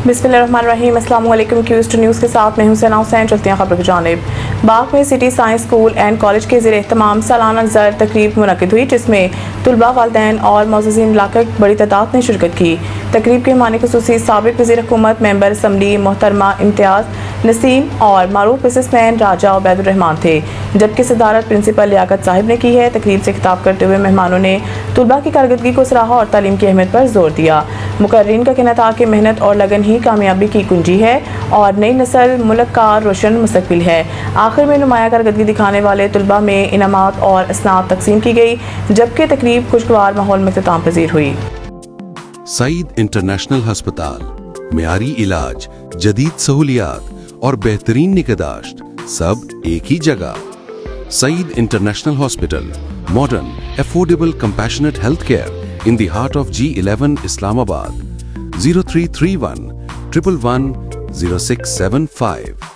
बिस्मिल्लाहिर्रहमानिर्रहीम। अस्सलाम वालेकुम। क्यूज़ न्यूज़ के साथ मैं हूं सना हुसैन। चलते हैं खबर की जानिब। बाग में city science school and college के ज़ेर एहतमाम सालाना ज़र तकरीब मुनक़िद हुई, जिसमें तुलबा, वालिदैन और मोअज़्ज़िज़ीन इलाक़ा बड़ी तादाद ने शिरकत की। तकरीब के मेहमान ख़ुसूसी साबिक़ वज़ीर हुकूमत, मेंबर असम्बली मोहतरमा इम्तियाज़ नसीम और मारूफ बिज़नेसमैन राजा उबैदुर्रहमान थे, जबकि सदारत प्रिंसिपल लियाकत साहिब ने की है। तकरीब से खिताब करते हुए मेहमानों ने तुलबा की कारकर्दगी को सराहा और तालीम की अहमियत पर जोर दिया। मुकर्रीन का कहना था कि मेहनत और लगन ही कामयाबी की कुंजी है और नई नस्ल मुल्क का रोशन मुस्तकबिल है। आखिर में नुमाया कारकर्दगी दिखाने वाले तुलबा में इनामात और असनाद तकसीम की गई, जबकि तकरीब खुशगवार माहौल में इख्तिताम पजीर हुई। सईद इंटरनेशनल हस्पताल, मेयारी इलाज, जदीद सहूलियात और बेहतरीन निगहदाश्त सब एक ही जगह। Saeed international hospital, modern, affordable, compassionate health care in the heart of G11 Islamabad. 0331 111 0675